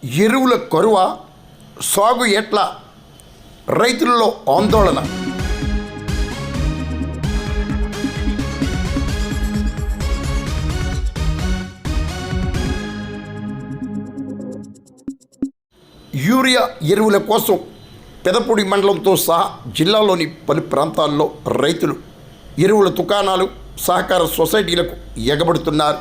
ఎరువుల కొరవ, సాగు ఎట్లా, రైతుల్లో ఆందోళన. యూరియా ఎరువుల కోసం పెదపూడి మండలంతో సహా జిల్లాలోని పలు ప్రాంతాల్లో రైతులు ఎరువుల దుకాణాలు, సహకార సొసైటీలకు ఎగబడుతున్నారు.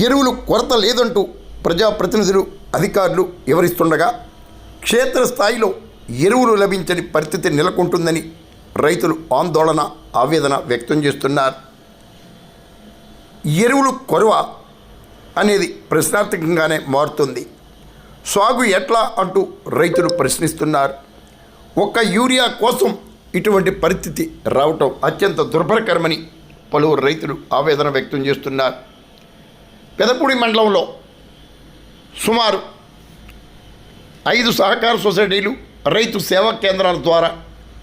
ఎరువులు కొరత లేదంటూ ప్రజాప్రతినిధులు, అధికారులు వివరిస్తుండగా క్షేత్రస్థాయిలో ఎరువులు లభించని పరిస్థితి నెలకొంటుందని రైతులు ఆందోళన, ఆవేదన వ్యక్తం చేస్తున్నారు. ఎరువులు కొరవ అనేది ప్రశ్నార్థకంగానే మారుతుంది. సాగు ఎట్లా అంటూ రైతులు ప్రశ్నిస్తున్నారు. ఒక్క యూరియా కోసం ఇటువంటి పరిస్థితి రావటం అత్యంత దుర్భరకరమని పలువురు రైతులు ఆవేదన వ్యక్తం చేస్తున్నారు. పెదపూడి మండలంలో సుమారు 5 సహకార సొసైటీలు, రైతు సేవా కేంద్రాల ద్వారా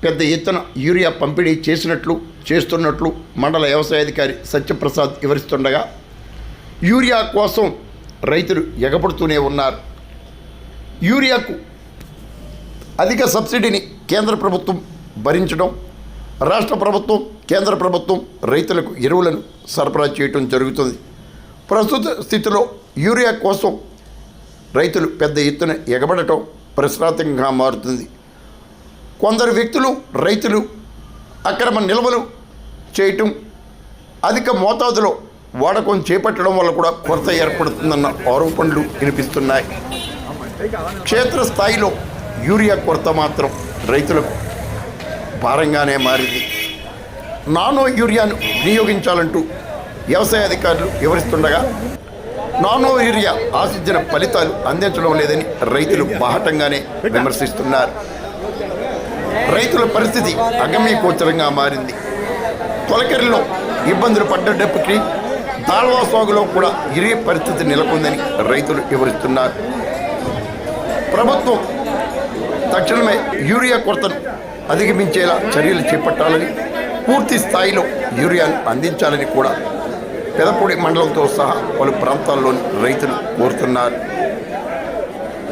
పెద్ద ఎత్తున యూరియా పంపిణీ చేస్తున్నట్లు మండల వ్యవసాయాధికారి సత్యప్రసాద్ వివరిస్తుండగా యూరియా కోసం రైతులు ఎగబడుతూనే ఉన్నారు. యూరియాకు అధిక సబ్సిడీని కేంద్ర ప్రభుత్వం భరించడం, రాష్ట్ర ప్రభుత్వం, కేంద్ర ప్రభుత్వం రైతులకు ఎరువులను సరఫరా చేయడం జరుగుతుంది. ప్రస్తుత స్థితిలో యూరియా కోసం రైతులు పెద్ద ఎత్తున ఎగబడటం ప్రశ్నార్థకంగా మారుతుంది. కొందరు వ్యక్తులు, రైతులు అక్రమ నిల్వలు చేయటం, అధిక మోతాదులో వాడకం చేపట్టడం వల్ల కూడా కొరత ఏర్పడుతుందన్న ఆరోపణలు వినిపిస్తున్నాయి. క్షేత్రస్థాయిలో యూరియా కొరత మాత్రం రైతులకు భారంగానే మారింది. నానో యూరియాను వినియోగించాలంటూ వ్యవసాయ అధికారులు వివరిస్తుండగా నానో యూరియా ఆశించిన ఫలితాలు అందించడం లేదని రైతులు బాహటంగానే విమర్శిస్తున్నారు. రైతుల పరిస్థితి అగమ్యగోచరంగా మారింది. తొలకరిలో ఇబ్బందులు పడ్డప్పటికీ దాల్వా సాగులో కూడా ఇరే పరిస్థితి నెలకొందని రైతులు వివరిస్తున్నారు. ప్రభుత్వం తక్షణమే యూరియా కొరతను అధిగమించేలా చర్యలు చేపట్టాలని, పూర్తి స్థాయిలో యూరియాను అందించాలని కూడా పెదపూడి మండలంతో సహా పలు ప్రాంతాల్లోని రైతులు కోరుతున్నారు.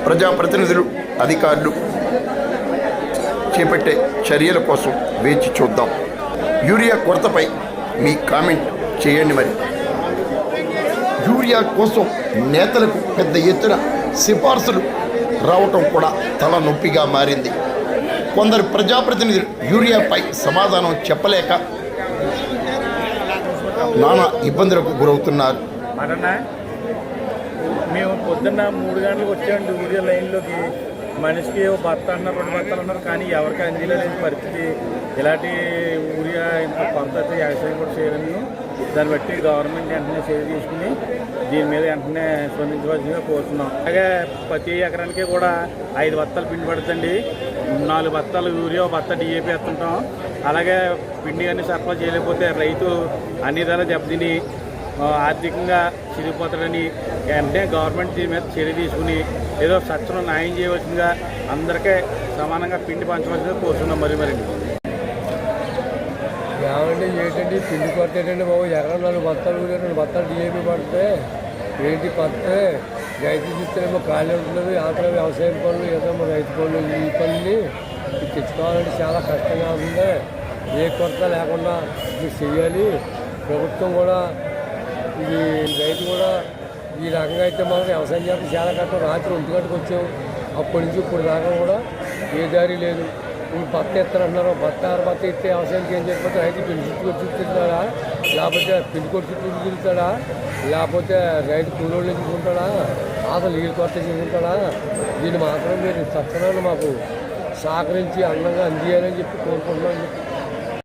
ప్రజాప్రతినిధులు, అధికారులు చేపట్టే చర్యల కోసం వేచి చూద్దాం. యూరియా కొరతపై మీ కామెంట్ చేయండి. మరి యూరియా కోసం నేతలకు పెద్ద ఎత్తున సిఫార్సులు రావటం కూడా తలనొప్పిగా మారింది. కొందరు ప్రజాప్రతినిధులు యూరియాపై సమాధానం చెప్పలేక నానా ఇబ్బందులకు గురవుతున్నారు. మేము పొద్దున్న 3 గంటలకు వచ్చామండి యూరియా లైన్లోకి. మనిషికి బత్త అన్నారు, 2 బత్తాలు అన్నారు, కానీ ఎవరికి అందిలేని పరిస్థితి. ఇలాంటి ఊరియా ఇంత కొరత అయితే వ్యవసాయం కూడా చేయలేము. దాన్ని బట్టి గవర్నమెంట్ వెంటనే చర్య తీసుకుని దీని మీద వెంటనే స్పందించవలసిందిగా కోరుతున్నాం. అలాగే ప్రతి ఎకరానికి కూడా 5 బత్తాలు పిండి పడుతుంది. 4 బత్తాలు యూరియా, బత్త డిఏపి వేస్తుంటాం. అలాగే పిండి అన్ని సరఫరా చేయలేకపోతే రైతు అన్ని ధరలు దెబ్బతిని ఆర్థికంగా చిరిగిపోతాడని వెంటనే గవర్నమెంట్ దీని మీద చర్య తీసుకుని ఏదో సత్వరం న్యాయం చేయవలసిందిగా, అందరికీ సమానంగా పిండి పంచవలసిందిగా కోరుతున్నాం. మరి ఏమండి ఏంటండి పిండి కొరత ఏంటండి బాబు? ఎకరం 4 బత్తాలు 2 బత్తాలు డిఏపి పడితే ఏంటి పడితే రైతు చూస్తేనేమో ఖాళీ ఉంటున్నది. ఆఖరి వ్యవసాయం పనులు, ఏదో రైతు పనులు, ఈ పనులు తెచ్చుకోవాలంటే చాలా కష్టంగా ఉంది. ఏ కొరత లేకుండా ఇది చెయ్యాలి. ప్రభుత్వం కూడా ఇది రైతు కూడా ఈ రకంగా అయితే మనం వ్యవసాయం చేస్తే చాలా కష్టం. రాత్రి 1 గంటకు వచ్చాం, అప్పటి నుంచి ఇప్పుడు దాకా కూడా ఏ దారి లేదు. ఇప్పుడు బత్త ఎత్తారంటున్నారు. బత్త ఎత్తే వ్యవసాయానికి ఏం చేయకపోతే రైతు పిండి చుట్టూ వచ్చి తిరుగుతాడా, లేకపోతే పిండి కొట్టు చుట్టూ తిరుగుతాడా, లేకపోతే రైతు కూలోళ్ళు తీసుకుంటాడా, అసలు నీళ్ళు కొరత చేసుకుంటాడా? దీన్ని మాత్రం మీరు తక్షణాన్ని మాకు సహకరించి అందంగా అందియాలని చెప్పి కోరుకుంటున్నాను.